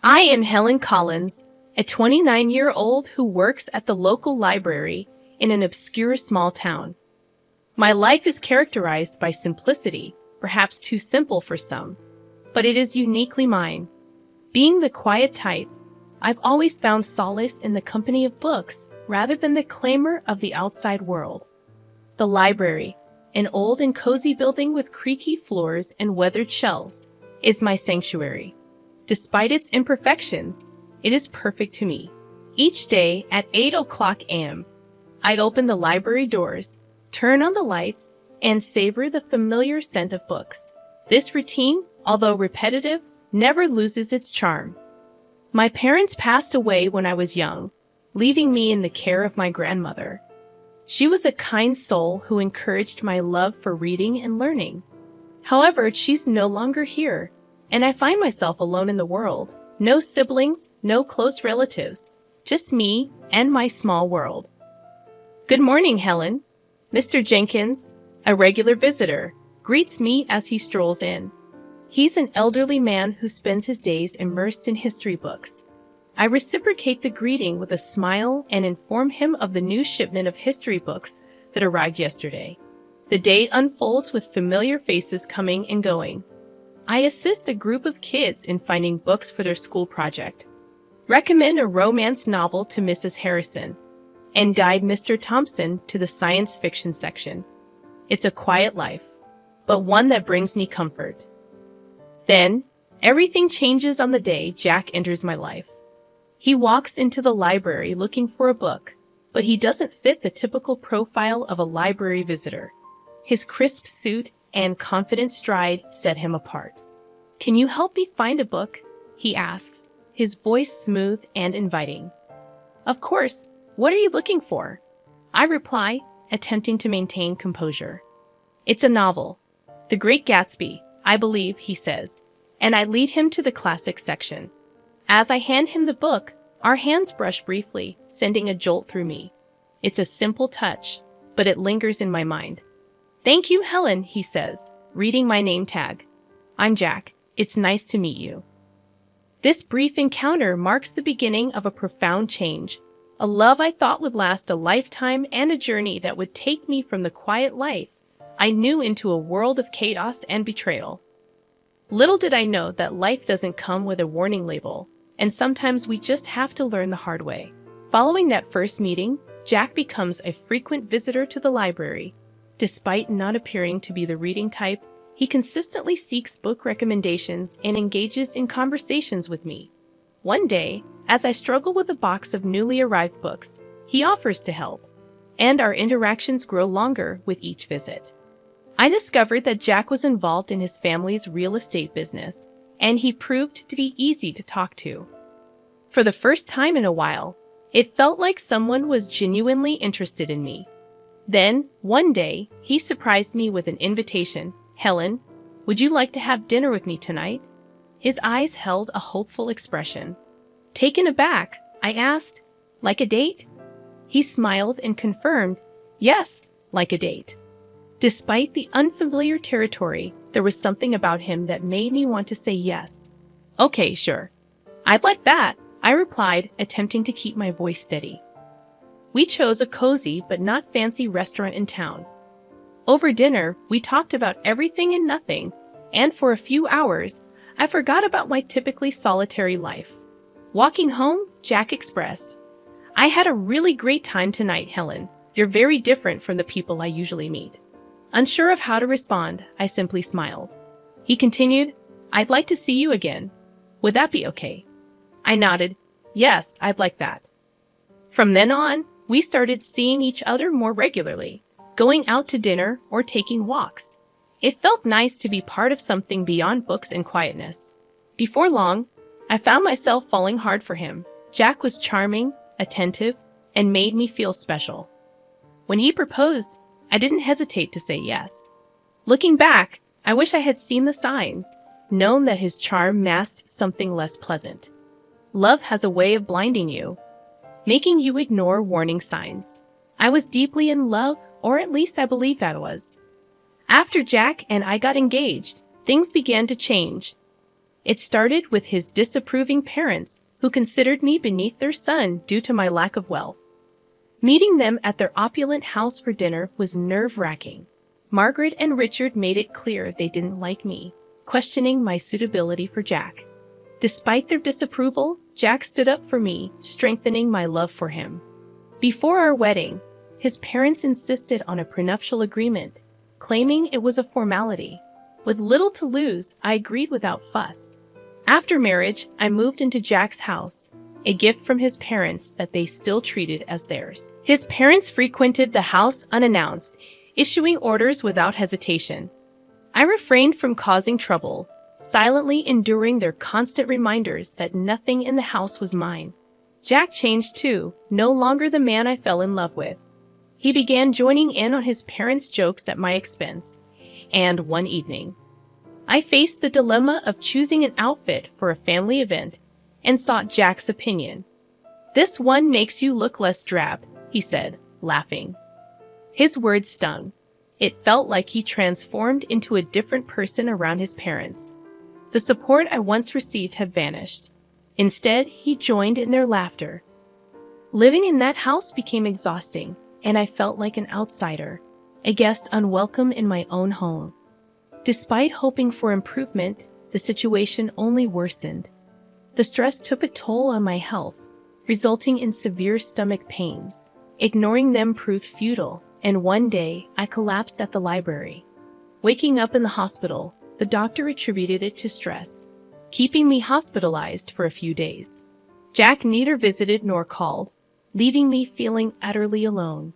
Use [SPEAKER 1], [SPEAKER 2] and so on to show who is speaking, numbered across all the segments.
[SPEAKER 1] I am Helen Collins, a 29-year-old who works at the local library in an obscure small town. My life is characterized by simplicity, perhaps too simple for some, but it is uniquely mine. Being the quiet type, I've always found solace in the company of books rather than the clamor of the outside world. The library, an old and cozy building with creaky floors and weathered shelves, is my sanctuary. Despite its imperfections, it is perfect to me. Each day at 8 o'clock a.m., I open the library doors, turn on the lights, and savor the familiar scent of books. This routine, although repetitive, never loses its charm. My parents passed away when I was young, leaving me in the care of my grandmother. She was a kind soul who encouraged my love for reading and learning. However, she's no longer here, and I find myself alone in the world. No siblings, no close relatives, just me and my small world. Good morning, Helen. Mr. Jenkins, a regular visitor, greets me as he strolls in. He's an elderly man who spends his days immersed in history books. I reciprocate the greeting with a smile and inform him of the new shipment of history books that arrived yesterday. The day unfolds with familiar faces coming and going. I assist a group of kids in finding books for their school project. Recommend a romance novel to Mrs. Harrison, and guide Mr. Thompson to the science fiction section. It's a quiet life, but one that brings me comfort. Then, everything changes on the day Jack enters my life. He walks into the library looking for a book, but he doesn't fit the typical profile of a library visitor. His crisp suit and confident stride set him apart. "Can you help me find a book?" he asks, his voice smooth and inviting. "Of course. What are you looking for?" I reply, attempting to maintain composure. "It's a novel. The Great Gatsby, I believe," he says, and I lead him to the classics section. As I hand him the book, our hands brush briefly, sending a jolt through me. It's a simple touch, but it lingers in my mind. "Thank you, Helen," he says, reading my name tag. "I'm Jack. It's nice to meet you." This brief encounter marks the beginning of a profound change, a love I thought would last a lifetime and a journey that would take me from the quiet life I knew into a world of chaos and betrayal. Little did I know that life doesn't come with a warning label, and sometimes we just have to learn the hard way. Following that first meeting, Jack becomes a frequent visitor to the library. Despite not appearing to be the reading type, he consistently seeks book recommendations and engages in conversations with me. One day, as I struggle with a box of newly arrived books, he offers to help, and our interactions grow longer with each visit. I discovered that Jack was involved in his family's real estate business, and he proved to be easy to talk to. For the first time in a while, it felt like someone was genuinely interested in me. Then, one day, he surprised me with an invitation. "Helen, would you like to have dinner with me tonight?" His eyes held a hopeful expression. Taken aback, I asked, "Like a date?" He smiled and confirmed, "Yes, like a date." Despite the unfamiliar territory, there was something about him that made me want to say yes. "Okay, sure. I'd like that," I replied, attempting to keep my voice steady. We chose a cozy but not fancy restaurant in town. Over dinner, we talked about everything and nothing, and for a few hours, I forgot about my typically solitary life. Walking home, Jack expressed, "I had a really great time tonight, Helen. You're very different from the people I usually meet." Unsure of how to respond, I simply smiled. He continued, "I'd like to see you again. Would that be okay?" I nodded, "Yes, I'd like that." From then on, we started seeing each other more regularly, going out to dinner or taking walks. It felt nice to be part of something beyond books and quietness. Before long, I found myself falling hard for him. Jack was charming, attentive, and made me feel special. When he proposed, I didn't hesitate to say yes. Looking back, I wish I had seen the signs, known that his charm masked something less pleasant. Love has a way of blinding you, making you ignore warning signs. I was deeply in love, or at least I believed that was. After Jack and I got engaged, things began to change. It started with his disapproving parents, who considered me beneath their son due to my lack of wealth. Meeting them at their opulent house for dinner was nerve-wracking. Margaret and Richard made it clear they didn't like me, questioning my suitability for Jack. Despite their disapproval, Jack stood up for me, strengthening my love for him. Before our wedding, his parents insisted on a prenuptial agreement, claiming it was a formality. With little to lose, I agreed without fuss. After marriage, I moved into Jack's house, a gift from his parents that they still treated as theirs. His parents frequented the house unannounced, issuing orders without hesitation. I refrained from causing trouble, silently enduring their constant reminders that nothing in the house was mine. Jack changed too, no longer the man I fell in love with. He began joining in on his parents' jokes at my expense, and one evening, I faced the dilemma of choosing an outfit for a family event and sought Jack's opinion. "This one makes you look less drab," he said, laughing. His words stung. It felt like he transformed into a different person around his parents. The support I once received had vanished. Instead, he joined in their laughter. Living in that house became exhausting, and I felt like an outsider, a guest unwelcome in my own home. Despite hoping for improvement, the situation only worsened. The stress took a toll on my health, resulting in severe stomach pains. Ignoring them proved futile, and one day I collapsed at the library. Waking up in the hospital, the doctor attributed it to stress, keeping me hospitalized for a few days. Jack neither visited nor called, leaving me feeling utterly alone.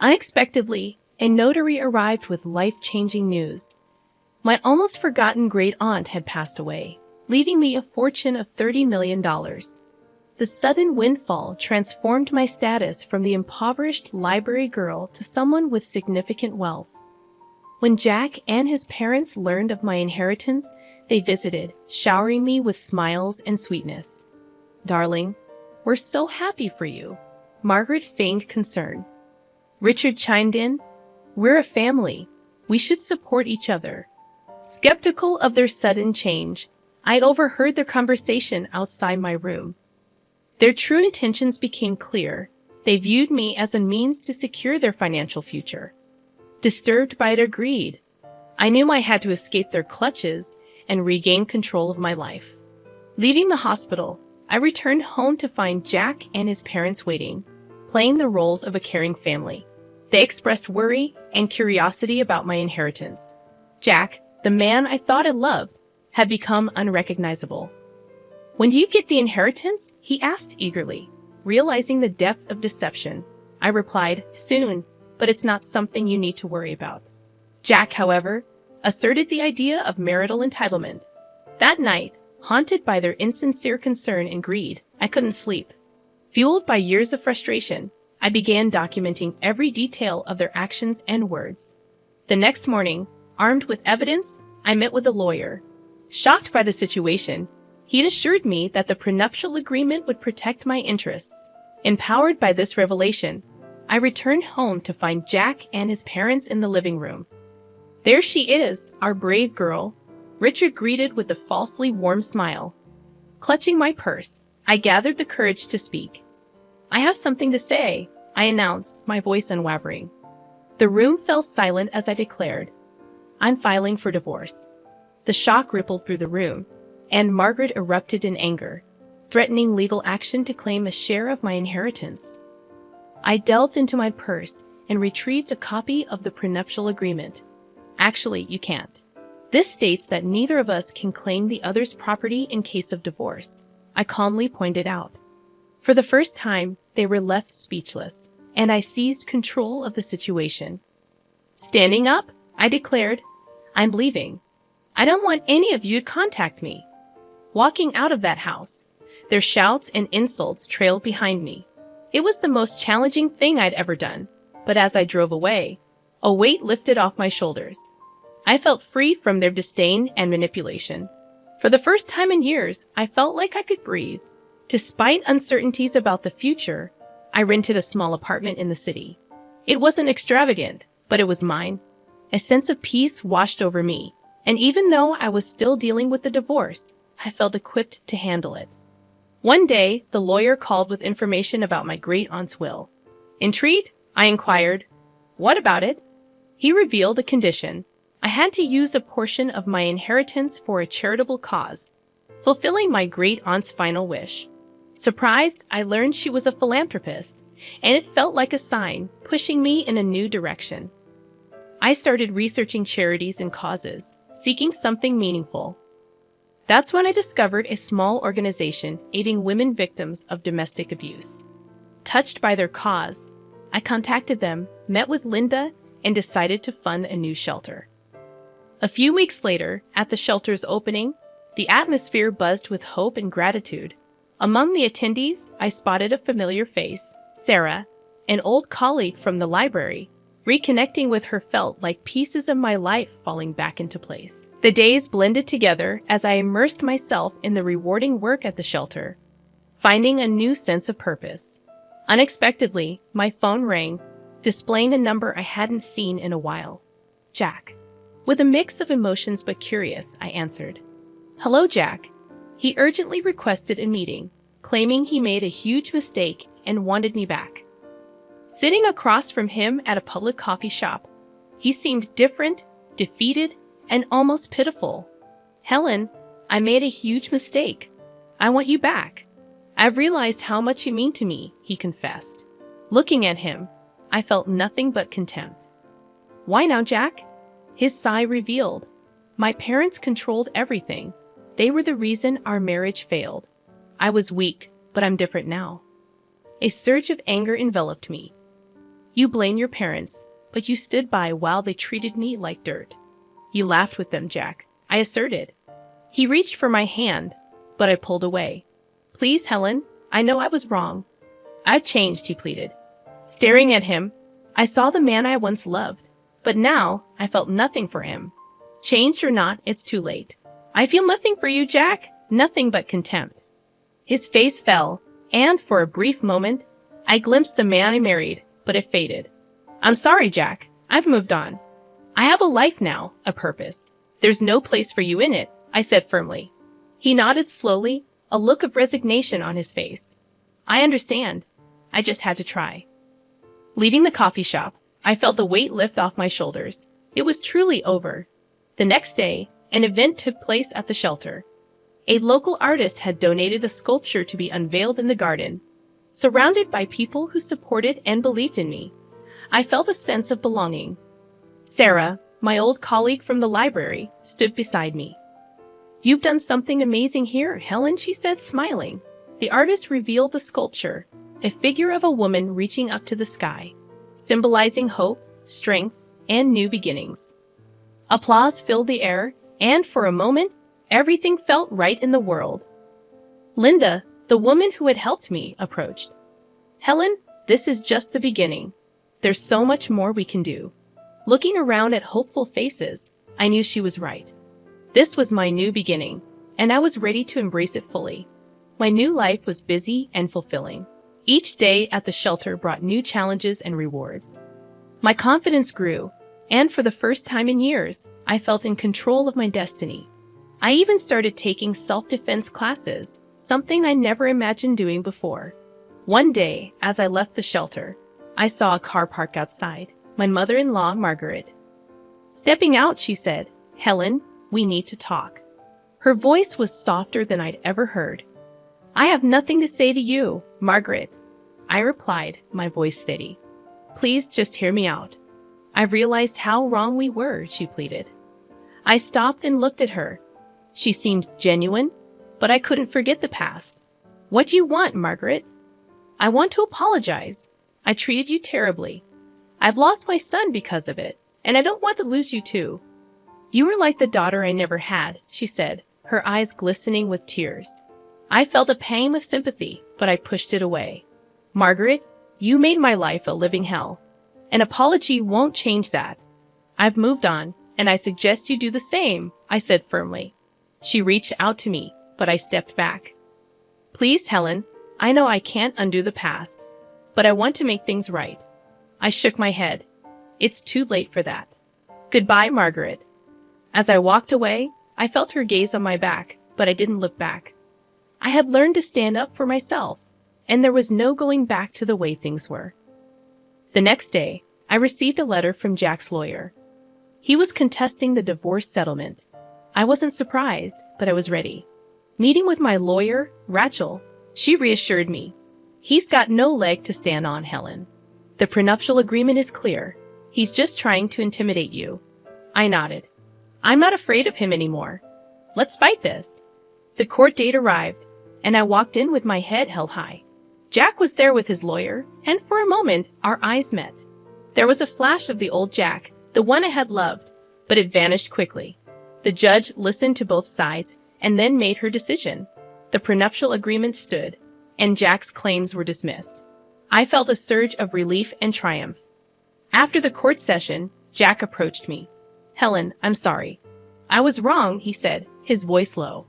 [SPEAKER 1] Unexpectedly, a notary arrived with life-changing news. My almost forgotten great aunt had passed away, leaving me a fortune of $30 million. The sudden windfall transformed my status from the impoverished library girl to someone with significant wealth. When Jack and his parents learned of my inheritance, they visited, showering me with smiles and sweetness. "Darling, we're so happy for you," Margaret feigned concern. Richard chimed in, "We're a family. We should support each other." Skeptical of their sudden change, I'd overheard their conversation outside my room. Their true intentions became clear. They viewed me as a means to secure their financial future. Disturbed by their greed, I knew I had to escape their clutches and regain control of my life. Leaving the hospital, I returned home to find Jack and his parents waiting, playing the roles of a caring family. They expressed worry and curiosity about my inheritance. Jack, the man I thought I loved, had become unrecognizable. "When do you get the inheritance?" he asked eagerly. Realizing the depth of deception, I replied, "Soon, but it's not something you need to worry about." Jack, however, asserted the idea of marital entitlement. That night, haunted by their insincere concern and greed, I couldn't sleep. Fueled by years of frustration, I began documenting every detail of their actions and words. The next morning, armed with evidence, I met with a lawyer. Shocked by the situation, he'd assured me that the prenuptial agreement would protect my interests. Empowered by this revelation, I returned home to find Jack and his parents in the living room. "There she is, our brave girl," Richard greeted with a falsely warm smile. Clutching my purse, I gathered the courage to speak. "I have something to say," I announced, my voice unwavering. The room fell silent as I declared, "I'm filing for divorce." The shock rippled through the room, and Margaret erupted in anger, threatening legal action to claim a share of my inheritance. I delved into my purse and retrieved a copy of the prenuptial agreement. "Actually, you can't. This states that neither of us can claim the other's property in case of divorce," I calmly pointed out. For the first time, they were left speechless, and I seized control of the situation. Standing up, I declared, "I'm leaving. I don't want any of you to contact me." Walking out of that house, their shouts and insults trailed behind me. It was the most challenging thing I'd ever done, but as I drove away, a weight lifted off my shoulders. I felt free from their disdain and manipulation. For the first time in years, I felt like I could breathe. Despite uncertainties about the future, I rented a small apartment in the city. It wasn't extravagant, but it was mine. A sense of peace washed over me, and even though I was still dealing with the divorce, I felt equipped to handle it. One day, the lawyer called with information about my great-aunt's will. Intrigued, I inquired, "What about it?" He revealed a condition. I had to use a portion of my inheritance for a charitable cause, fulfilling my great-aunt's final wish. Surprised, I learned she was a philanthropist, and it felt like a sign, pushing me in a new direction. I started researching charities and causes, seeking something meaningful. That's when I discovered a small organization aiding women victims of domestic abuse. Touched by their cause, I contacted them, met with Linda, and decided to fund a new shelter. A few weeks later, at the shelter's opening, the atmosphere buzzed with hope and gratitude. Among the attendees, I spotted a familiar face, Sarah, an old colleague from the library. Reconnecting with her felt like pieces of my life falling back into place. The days blended together as I immersed myself in the rewarding work at the shelter, finding a new sense of purpose. Unexpectedly, my phone rang, displaying a number I hadn't seen in a while. Jack. With a mix of emotions but curious, I answered. "Hello, Jack." He urgently requested a meeting, claiming he made a huge mistake and wanted me back. Sitting across from him at a public coffee shop, he seemed different, defeated, and almost pitiful. "Helen, I made a huge mistake. I want you back. I've realized how much you mean to me," he confessed. Looking at him, I felt nothing but contempt. "Why now, Jack?" His sigh revealed. "My parents controlled everything. They were the reason our marriage failed. I was weak, but I'm different now." A surge of anger enveloped me. "You blame your parents, but you stood by while they treated me like dirt." "You laughed with them, Jack," I asserted. He reached for my hand, but I pulled away. "Please, Helen, I know I was wrong." "I've changed," he pleaded. Staring at him, I saw the man I once loved, but now I felt nothing for him. Changed or not, it's too late. "I feel nothing for you, Jack, nothing but contempt." His face fell, and for a brief moment, I glimpsed the man I married, but it faded. "I'm sorry, Jack. I've moved on. I have a life now, a purpose. There's no place for you in it," I said firmly. He nodded slowly, a look of resignation on his face. "I understand. I just had to try." Leaving the coffee shop, I felt the weight lift off my shoulders. It was truly over. The next day, an event took place at the shelter. A local artist had donated a sculpture to be unveiled in the garden. Surrounded by people who supported and believed in me, I felt a sense of belonging. Sarah, my old colleague from the library, stood beside me. "You've done something amazing here, Helen," she said, smiling. The artist revealed the sculpture, a figure of a woman reaching up to the sky, symbolizing hope, strength, and new beginnings. Applause filled the air, and for a moment, everything felt right in the world. Linda, the woman who had helped me, approached. "Helen, this is just the beginning. There's so much more we can do." Looking around at hopeful faces, I knew she was right. This was my new beginning, and I was ready to embrace it fully. My new life was busy and fulfilling. Each day at the shelter brought new challenges and rewards. My confidence grew, and for the first time in years, I felt in control of my destiny. I even started taking self-defense classes, something I never imagined doing before. One day, as I left the shelter, I saw a car parked outside. My mother-in-law, Margaret. Stepping out, she said, "Helen, we need to talk." Her voice was softer than I'd ever heard. "I have nothing to say to you, Margaret," I replied, my voice steady. "Please just hear me out. I've realized how wrong we were," she pleaded. I stopped and looked at her. She seemed genuine, but I couldn't forget the past. "What do you want, Margaret?" "I want to apologize. I treated you terribly. I've lost my son because of it, and I don't want to lose you too." "You were like the daughter I never had," she said, her eyes glistening with tears. I felt a pang of sympathy, but I pushed it away. "Margaret, you made my life a living hell. An apology won't change that. I've moved on, and I suggest you do the same," I said firmly. She reached out to me, but I stepped back. "Please, Helen, I know I can't undo the past, but I want to make things right." I shook my head. "It's too late for that. Goodbye, Margaret." As I walked away, I felt her gaze on my back, but I didn't look back. I had learned to stand up for myself, and there was no going back to the way things were. The next day, I received a letter from Jack's lawyer. He was contesting the divorce settlement. I wasn't surprised, but I was ready. Meeting with my lawyer, Rachel, she reassured me. He's got no leg to stand on, Helen. The prenuptial agreement is clear. He's just trying to intimidate you. I nodded. I'm not afraid of him anymore. Let's fight this. The court date arrived, and I walked in with my head held high. Jack was there with his lawyer, and for a moment, our eyes met. There was a flash of the old Jack, the one I had loved, but it vanished quickly. The judge listened to both sides and then made her decision. The prenuptial agreement stood, and Jack's claims were dismissed. I felt a surge of relief and triumph. After the court session, Jack approached me. Helen, I'm sorry. I was wrong, he said, his voice low.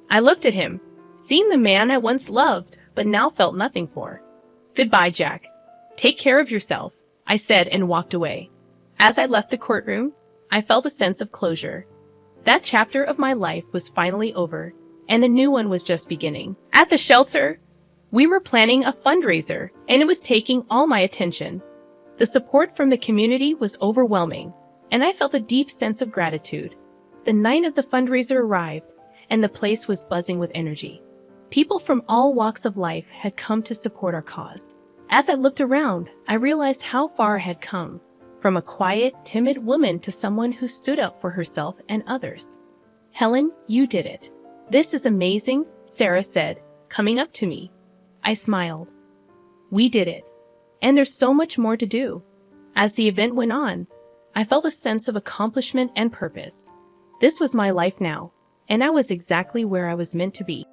[SPEAKER 1] I looked at him, seeing the man I once loved, but now felt nothing for. Goodbye, Jack. Take care of yourself, I said and walked away. As I left the courtroom, I felt a sense of closure. That chapter of my life was finally over, and a new one was just beginning. At the shelter, we were planning a fundraiser, and it was taking all my attention. The support from the community was overwhelming, and I felt a deep sense of gratitude. The night of the fundraiser arrived, and the place was buzzing with energy. People from all walks of life had come to support our cause. As I looked around, I realized how far I had come, from a quiet, timid woman to someone who stood up for herself and others. Helen, you did it. This is amazing, Sarah said, coming up to me. I smiled. We did it. And there's so much more to do. As the event went on, I felt a sense of accomplishment and purpose. This was my life now, and I was exactly where I was meant to be.